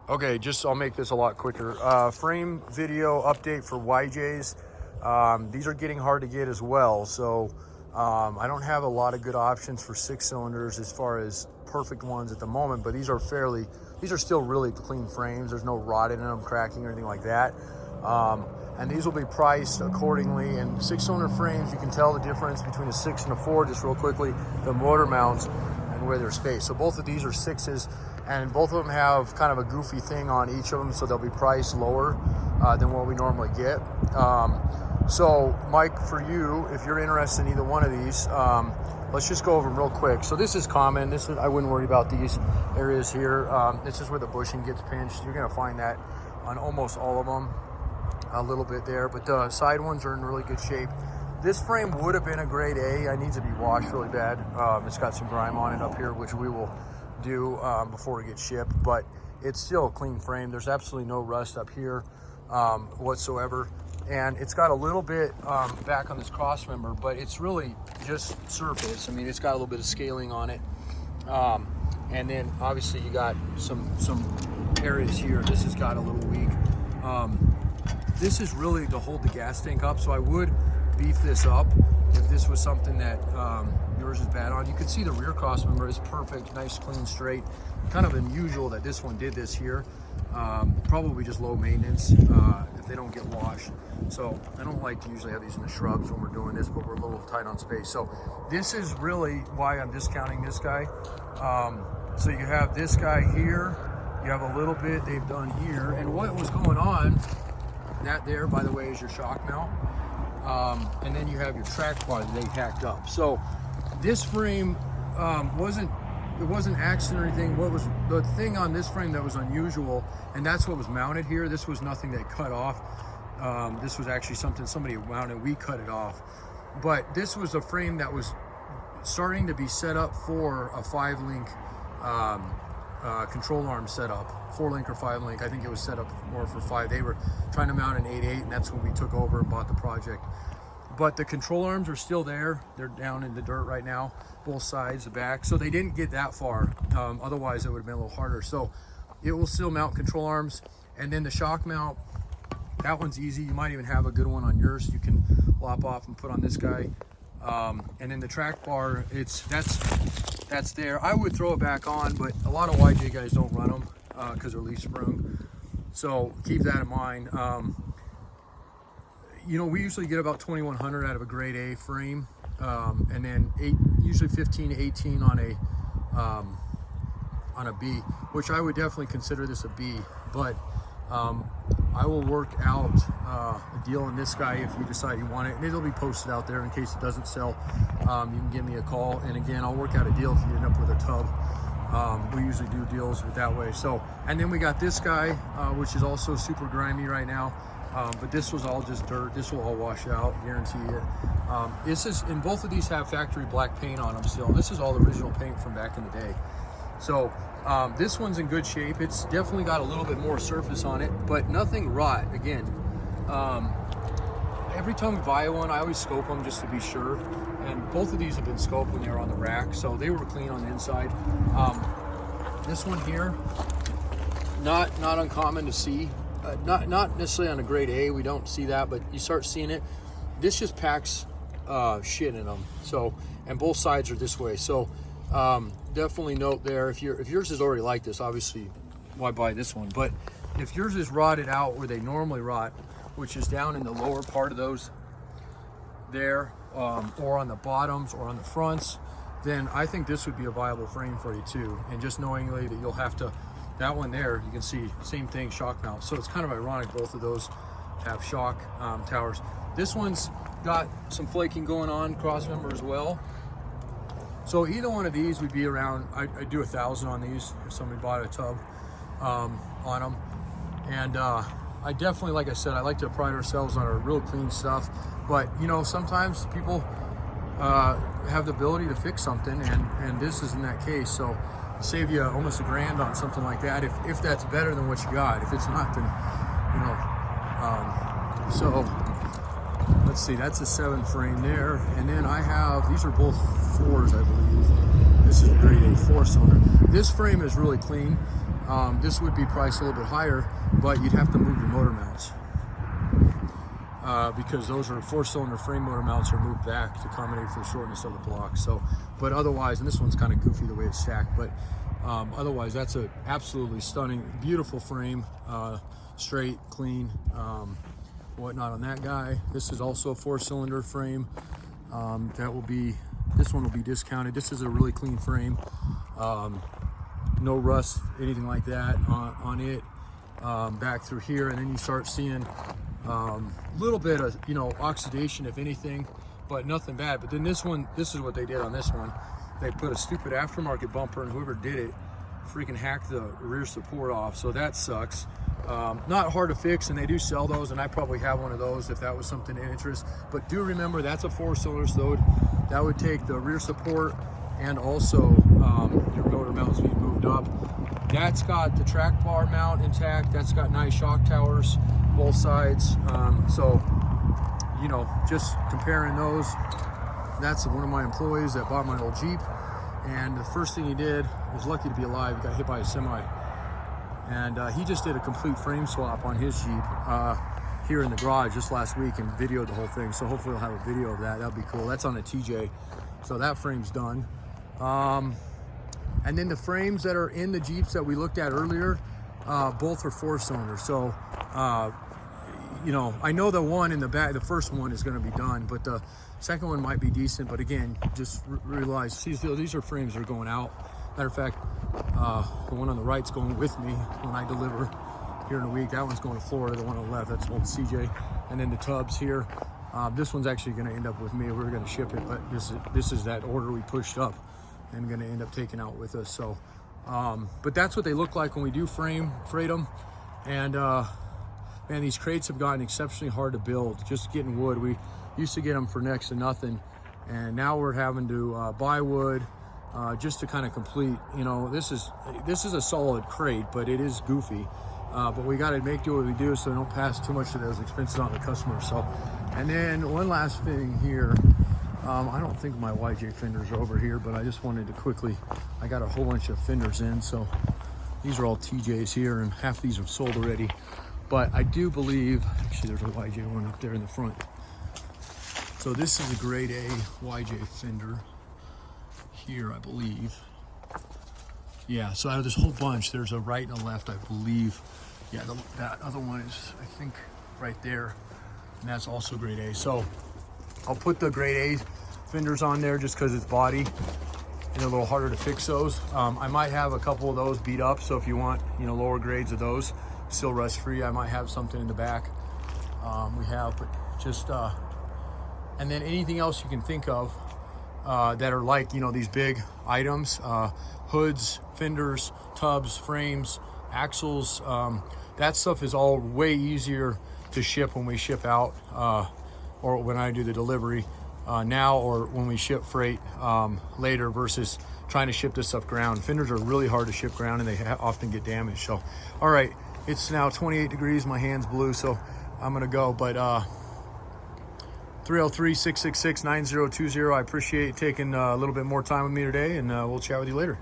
Okay, I'll make this a lot quicker. Frame video update for YJs. These are getting hard to get as well, so I don't have a lot of good options for 6-cylinders as far as perfect ones at the moment, but these are still really clean frames. There's no rot in them, cracking or anything like that. And these will be priced accordingly. And 6-cylinder frames, you can tell the difference between a 6 and a 4 just real quickly, the motor mounts and where they're spaced. So both of these are 6s, and both of them have kind of a goofy thing on each of them, so they'll be priced lower than what we normally get. So Mike, for you, if you're interested in either one of these, let's just go over them real quick. So this is common. I wouldn't worry about these areas here. This is where the bushing gets pinched. You're gonna find that on almost all of them, a little bit there, but the side ones are in really good shape. This frame would have been a grade A. It needs to be washed really bad. It's got some grime on it up here, which we will do before it gets shipped, but it's still a clean frame. There's absolutely no rust up here whatsoever. And it's got a little bit back on this cross member, but it's really just surface. I mean, it's got a little bit of scaling on it. And then obviously you got some areas here. This has got a little weak. This is really to hold the gas tank up, so I would beef this up if this was something that yours is bad on. You can see the rear cross member is perfect, nice, clean, straight. Kind of unusual that this one did this here. Probably just low maintenance if they don't get washed. So I don't like to usually have these in the shrubs when we're doing this, but we're a little tight on space. So this is really why I'm discounting this guy. So you have this guy here, you have a little bit they've done here, and what was going on, that there, by the way, is your shock mount. And then you have your track bar that they hacked up. So this frame wasn't accident or anything. What was the thing on this frame that was unusual, and that's what was mounted here. This was nothing that cut off. This was actually something somebody mounted. We cut it off. But this was a frame that was starting to be set up for a 5-link control arm setup, 4-link or 5-link. I think it was set up more for 5. They were trying to mount an 8.8, and that's when we took over and bought the project. But the control arms are still there. They're down in the dirt right now, both sides, the back. So they didn't get that far. Otherwise, it would have been a little harder. So it will still mount control arms. And then the shock mount, that one's easy. You might even have a good one on yours. You can lop off and put on this guy. And then the track bar, that's there. I would throw it back on, but a lot of YJ guys don't run them because they're leaf sprung. So keep that in mind. You know, we usually get about 2,100 out of a grade A frame, and then usually 15 to 18 on a B, which I would definitely consider this a B. But I will work out a deal on this guy if you decide you want it, and it'll be posted out there in case it doesn't sell. You can give me a call, and again, I'll work out a deal if you end up with a tub. We usually do deals with that way. So, and then we got this guy, which is also super grimy right now. But this was all just dirt. This will all wash out, guarantee it. And both of these have factory black paint on them still. This is all the original paint from back in the day. So this one's in good shape. It's definitely got a little bit more surface on it, but nothing rot. Again, every time we buy one, I always scope them just to be sure. And both of these have been scoped when they were on the rack, so they were clean on the inside. This one here, not uncommon to see. Not necessarily on a grade A, we don't see that, but you start seeing it. This just packs shit in them. So, and both sides are this way. So definitely note there, if yours is already like this, obviously why buy this one? But if yours is rotted out where they normally rot, which is down in the lower part of those there, or on the bottoms or on the fronts, then I think this would be a viable frame for you too. And just knowingly that you'll have to, that one there, you can see, same thing, shock mount. So it's kind of ironic both of those have shock towers. This one's got some flaking going on, cross member as well. So either one of these would be around, I'd do 1,000 on these if somebody bought a tub on them. And I definitely, like I said, I like to pride ourselves on our real clean stuff. But you know, sometimes people have the ability to fix something, and this is in that case. So save you almost $1,000 on something like that if that's better than what you got. If it's not, then you know. So let's see, that's a 7 frame there, and then I have, these are both 4s, I believe. This is a grade A 4-cylinder. This frame is really clean. This would be priced a little bit higher, but you'd have to move your motor mounts. Because those are 4-cylinder frame motor mounts are moved back to accommodate for the shortness of the block. So, but otherwise, and this one's kind of goofy the way it's stacked, but otherwise that's a absolutely stunning, beautiful frame, straight, clean, whatnot on that guy. This is also a 4-cylinder frame. This one will be discounted. This is a really clean frame. No rust, anything like that on it. Back through here, and then you start seeing a little bit of, you know, oxidation, if anything, but nothing bad. But then this one, this is what they did on this one. They put a stupid aftermarket bumper, and whoever did it freaking hacked the rear support off, so that sucks. Not hard to fix, and they do sell those, and I probably have one of those if that was something of interest. But do remember, that's a 4-cylinder, so that would take the rear support and also your motor mounts being moved up. That's got the track bar mount intact. That's got nice shock towers, both sides. So, you know, just comparing those, that's one of my employees that bought my old Jeep. And the first thing he did, was lucky to be alive, he got hit by a semi. And he just did a complete frame swap on his Jeep here in the garage just last week and videoed the whole thing. So hopefully we'll have a video of that. That'd be cool. That's on a TJ. So that frame's done. And then the frames that are in the Jeeps that we looked at earlier, both are 4-cylinder. So, you know, I know the one in the back, the first one is going to be done, but the second one might be decent. But again, just realize these are frames that are going out. Matter of fact, the one on the right's going with me when I deliver here in a week. That one's going to Florida. The one on the left, that's old CJ. And then the tubs here. This one's actually going to end up with me. We're going to ship it, but this is that order we pushed up and going to end up taking out with us. So, but that's what they look like when we do freight them. And man, these crates have gotten exceptionally hard to build. Just getting wood, we used to get them for next to nothing, and now we're having to buy wood just to kind of complete. You know, this is a solid crate, but it is goofy. But we got to make do what we do so we don't pass too much of those expenses on the customer. So, and then one last thing here. I don't think my YJ fenders are over here, but I just wanted to quickly, I got a whole bunch of fenders in. So these are all TJs here, and half these are sold already. But I do believe, actually there's a YJ one up there in the front. So this is a grade A YJ fender here, I believe. Yeah, so out of this whole bunch, there's a right and a left, I believe. Yeah, that other one is, I think, right there. And that's also grade A. So I'll put the grade A fenders on there just because it's body and they're a little harder to fix those. I might have a couple of those beat up, so if you want, you know, lower grades of those, still rust free, I might have something in the back. We have, but just, and then anything else you can think of that are like, you know, these big items, hoods, fenders, tubs, frames, axles, that stuff is all way easier to ship when we ship out, or when I do the delivery now, or when we ship freight later, versus trying to ship this stuff ground. Fenders are really hard to ship ground, and they often get damaged. So, all right, it's now 28 degrees, my hand's blue, so I'm gonna go. But 303-666-9020, I appreciate you taking a little bit more time with me today, and we'll chat with you later.